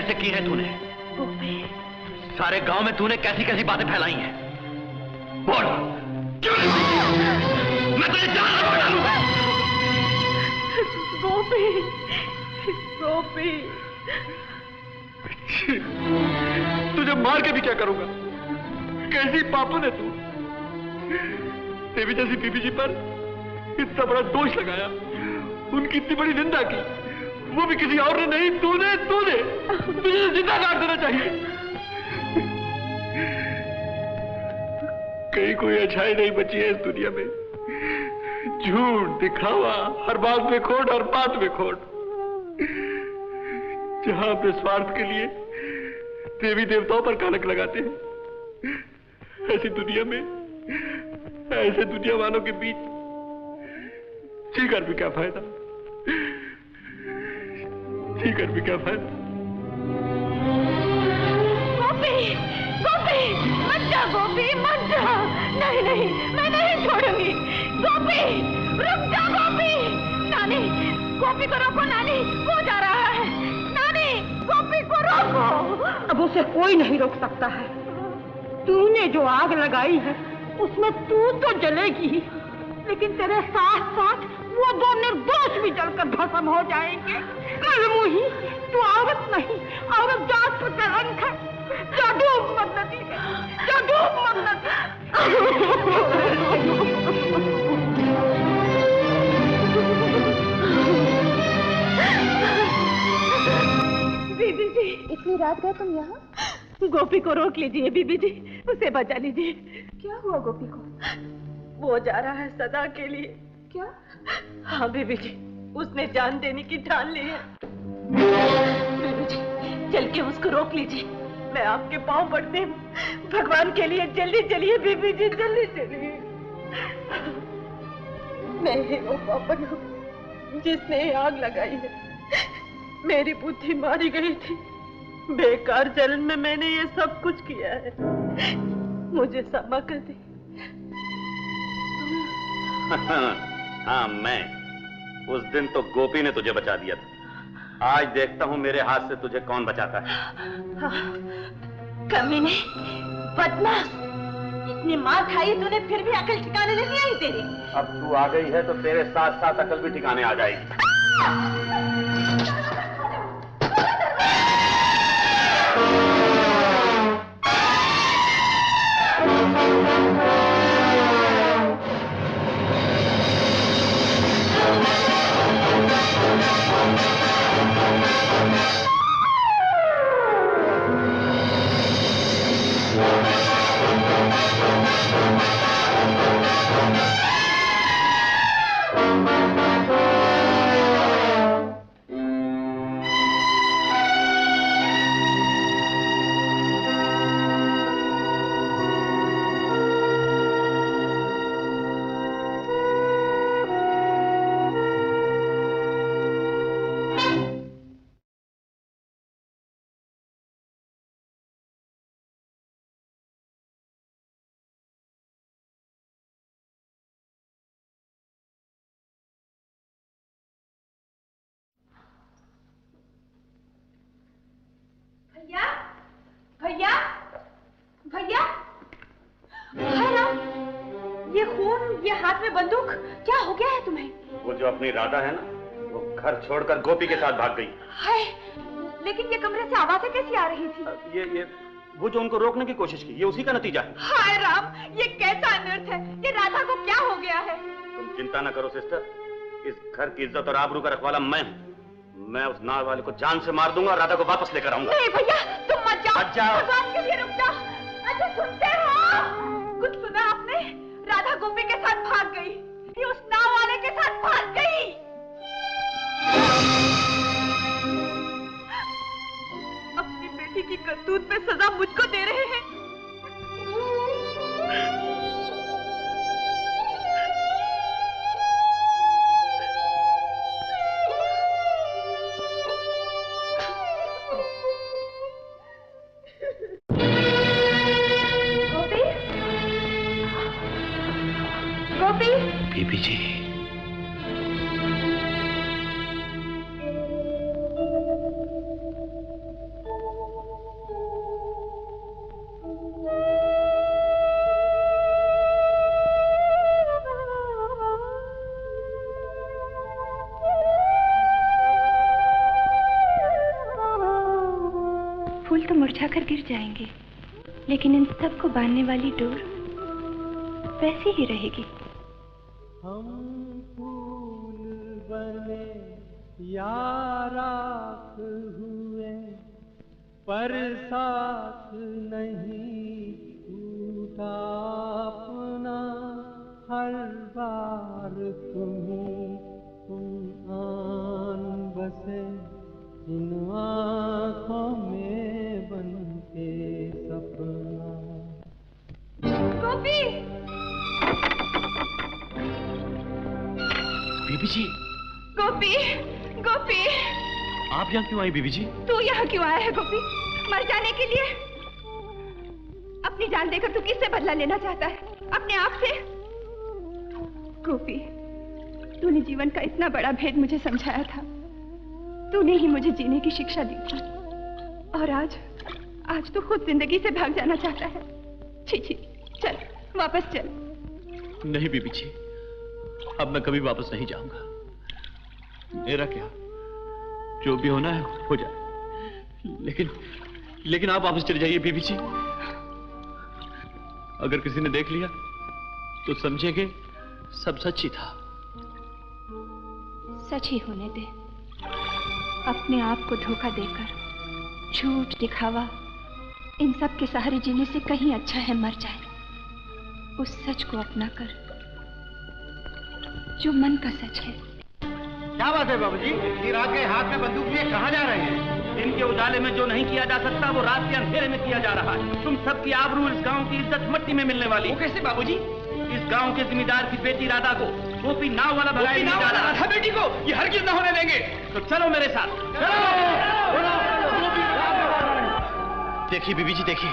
कैसे की है तूने? सारे गांव में तूने कैसी कैसी बातें फैलाई हैं? बोल, क्यों नहीं? मैं तुझे जान से मार डालूंगा। गोपी, गोपी, तुझे मार के भी क्या करूंगा? कैसी पापन है तू? देवी जैसी बीबी जी पर इतना बड़ा दोष लगाया, उनकी इतनी बड़ी निंदा की, वो भी किसी और ने नहीं, तूने तुझे जिंदा काट देना चाहिए। कहीं कोई अच्छाई नहीं बची है इस दुनिया में। झूठ, दिखावा, हर बात में खोट, हर बात में खोट। जहां अपने स्वार्थ के लिए देवी देवताओं पर कलंक लगाते हैं, ऐसी दुनिया में, ऐसे दुनिया वालों के बीच जीकर भी क्या फायदा? जीकर भी क्या फायदा? गोपी, गोपी, मत जा गोपी, मत जा। नहीं नहीं, मैं नहीं छोड़ूंगी। गोपी, रुक जा गोपी। नानी, गोपी को रोको नानी, वो जा रहा है। नानी, गोपी को रोको। अब उसे कोई नहीं रोक सकता है। तूने जो आग लगाई है उसमें तू तो जलेगी, लेकिन तेरे साथ साथ वो दो निर्दोष भी जलकर भस्म हो जाएंगे। मुही, तू औरत नहीं, औरत जात का कलंक है। जादू मत नदी है, जादू मत नदी। बीबी जी, इतनी रात गए तुम यहाँ? गोपी को रोक लीजिए बीबी जी, उसे बचा लीजिए। क्या हुआ गोपी को? वो जा रहा है सदा के लिए। क्या? हाँ बीबी जी, उसने जान देने की ठान ली है। बीबी जी, चल के उसको रोक लीजिए। मैं आपके पांव पड़ते हूँ, भगवान के लिए जल्दी चलिए बीबी जी, जल्दी चलिए। मैं ही वो पापन हूँ जिसने आग लगाई है। मेरी बुद्धि मारी गई थी, बेकार जलन में मैंने ये सब कुछ किया है। मुझे क्षमा कर दे। हाँ, मैं उस दिन तो गोपी ने तुझे बचा दिया था। आज देखता हूँ मेरे हाथ से तुझे कौन बचाता है। हाँ, कमीने, बदमाश, इतनी मार खाई तूने फिर भी अकल ठिकाने नहीं आई तेरी। अब तू आ गई है तो तेरे साथ साथ अकल भी ठिकाने आ जाएगी। भैया, भैया, भैया, हाय राम, ये खून, ये हाथ में बंदूक, क्या हो गया है तुम्हें? वो जो अपनी राधा है ना, वो घर छोड़कर गोपी के साथ भाग गई। हाय, लेकिन ये कमरे से आवाजें कैसी आ रही थी? ये वो जो उनको रोकने की कोशिश की, ये उसी का नतीजा है। हाय राम, ये कैसा अनर्थ है? ये राधा को क्या हो गया है? तुम चिंता न करो सिस्टर, इस घर की इज्जत और आबरू का रखवाला मैं हूँ। मैं उस नाव वाले को जान से मार दूंगा और राधा को वापस लेकर आऊंगा। नहीं भैया, तुम मत जाओ। मत जाओ। भगवान के लिए रुक जाओ। अच्छा सुनते हो? कुछ सुना आपने? राधा गोपी के साथ भाग गई। ये उस नाव वाले के साथ भाग गई। अपनी बेटी की करतूत में सजा मुझको दे रहे हैं। बीबी जी, जाएंगे, लेकिन इन सब को बांधने वाली डोर वैसी ही रहेगी। हम फूल बने या राख हुए, पर साथ नहीं टूटा अपना। हर बार तुम आन बसे इन आँखों में बन के सपना। गोपी! बीबी जी! गोपी! गोपी! आप यहाँ क्यों आई बीबी जी? तू यहाँ क्यों आया है गोपी? मर जाने के लिए? अपनी जान देकर तू किससे बदला लेना चाहता है? अपने आप से? गोपी, तूने जीवन का इतना बड़ा भेद मुझे समझाया था। तूने ही मुझे जीने की शिक्षा दी थी, और आज तू खुद जिंदगी से भाग जाना चाहता है। छी छी, चल वापस चल। नहीं बीबी जी, अब मैं कभी वापस नहीं जाऊंगा। मेरा क्या, जो भी होना है हो जाए, लेकिन आप वापस चले जाइए बीबी जी। अगर किसी ने देख लिया तो समझेंगे सब सच ही था। सच ही होने दे। अपने आप को धोखा देकर, झूठ दिखावा, इन सब के सहारे जीने से कहीं अच्छा है मर जाए। उस सच को अपना कर जो मन का सच है। क्या बात है बाबूजी? इतनी रात के हाथ में बंदूक लिए कहाँ जा रहे हैं? दिन के उजाले में जो नहीं किया जा सकता वो रात के अंधेरे में किया जा रहा है। तुम सबकी आबरू, इस गांव की इज्जत मट्टी में मिलने वाली। वो कैसे बाबूजी? इस गांव के जिम्मेदार की बेटी राधा को गोपी नाव वाला भगाया जा रहा है। बेटी को ये हरगिज न होने देंगे। तो चलो मेरे साथ। देखिए बीबी जी, देखिए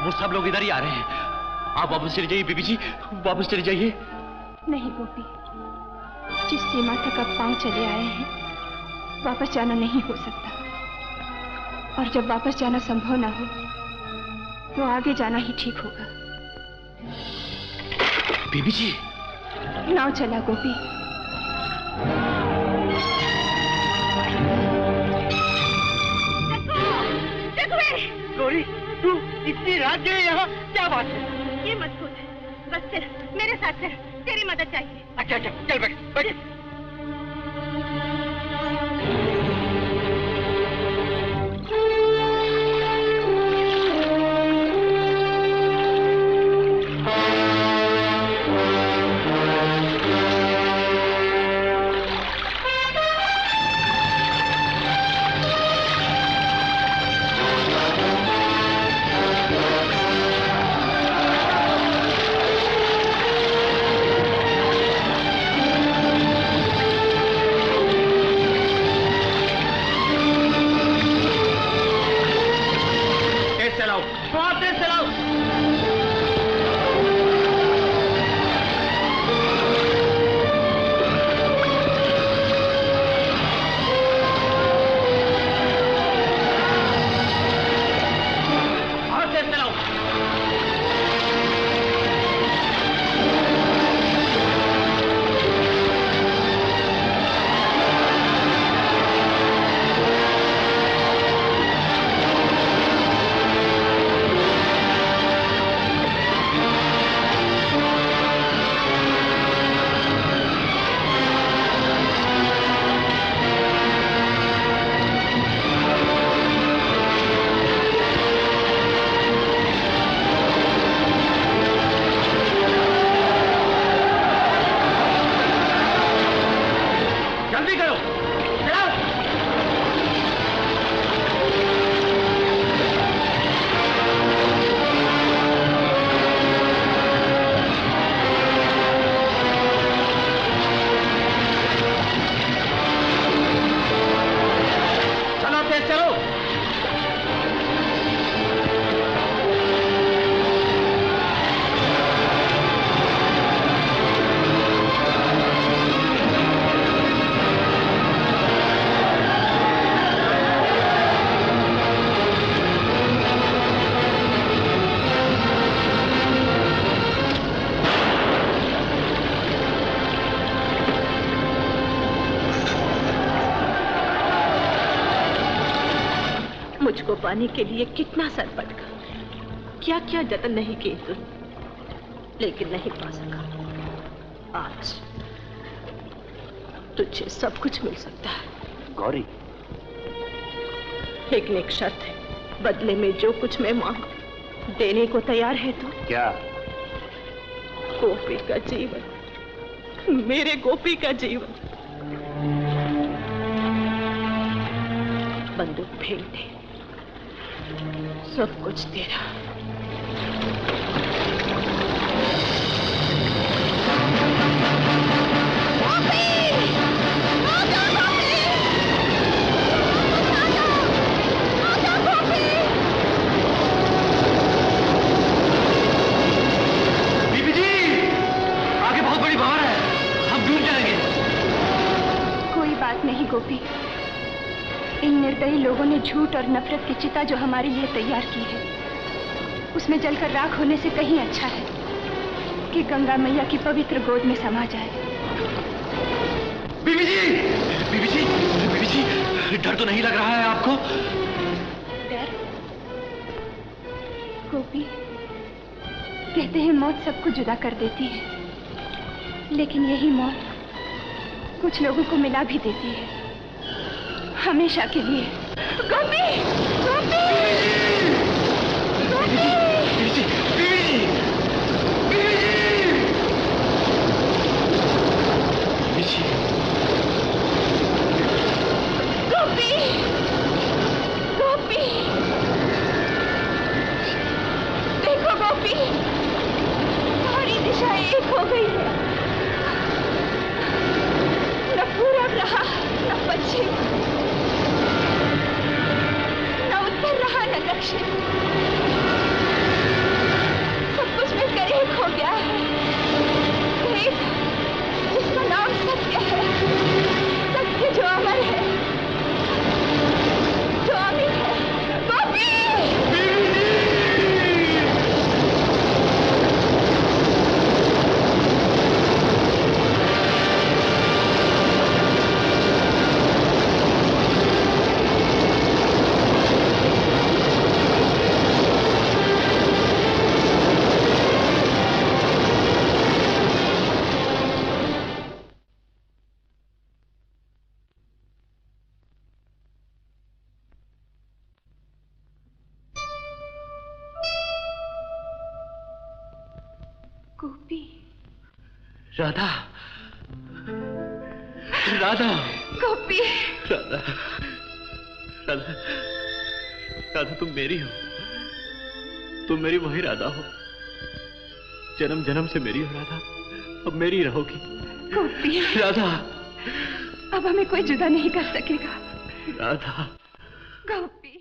वो सब लोग इधर ही आ रहे हैं। आप वापस चले जाइए बीबी जी, वापस चले जाइए। नहीं गोपी, जिस सीमा तक अब पांव चले आए हैं वापस जाना नहीं हो सकता। और जब वापस जाना संभव ना हो तो आगे जाना ही ठीक होगा। बीबी जी! नाव चला गोपी। गौरी, तू इतनी रात गए यहाँ, क्या बात है? ये मत सोच, बस चल मेरे साथ चल, तेरी मदद चाहिए। अच्छा अच्छा, चल बैठ बैठ। मुझको पाने के लिए कितना सर पटका, क्या क्या जतन नहीं किए तूने, लेकिन नहीं पा सका। आज तुझे सब कुछ मिल सकता है गौरी। लेकिन एक शर्त है, बदले में जो कुछ मैं मांगू देने को तैयार है तू? क्या? गोपी का जीवन, मेरे गोपी का जीवन। बंदूक फेंक दे, सब कुछ तेरा। नहीं गोपी, इन निर्दयी लोगों ने झूठ और नफरत की चिता जो हमारे लिए तैयार की है, उसमें जलकर राख होने से कहीं अच्छा है कि गंगा मैया की पवित्र गोद में समा जाए। बीबी जी, बीबी जी, बीबी जी, डर तो नहीं लग रहा है आपको? डर? गोपी, कहते हैं मौत सबको जुदा कर देती है, लेकिन यही मौत कुछ लोगों को मिला भी देती है, हमेशा के लिए। गोपी! गोपी! गोपी! बीबी जी, बीबी जी, बीबी जी, गोपी! गोपी! देखो गोपी, हमारी दिशा एक हो गई है। न पूरब रहा, न पश्चिम, न उत्तर रहा, न दक्षिण। सब कुछ मिलकर एक हो गया है, एक जिसका नाम सत्य है, सत्य जो अमर है, जो अमित है। गोपी! गोपी! राधा, राधा, गोपी! राधा, राधा, राधा, तुम मेरी हो, तुम मेरी वही राधा हो, जन्म जन्म से मेरी हो राधा, अब मेरी रहोगी। गोपी! राधा, अब हमें कोई जुदा नहीं कर सकेगा। राधा, गोपी!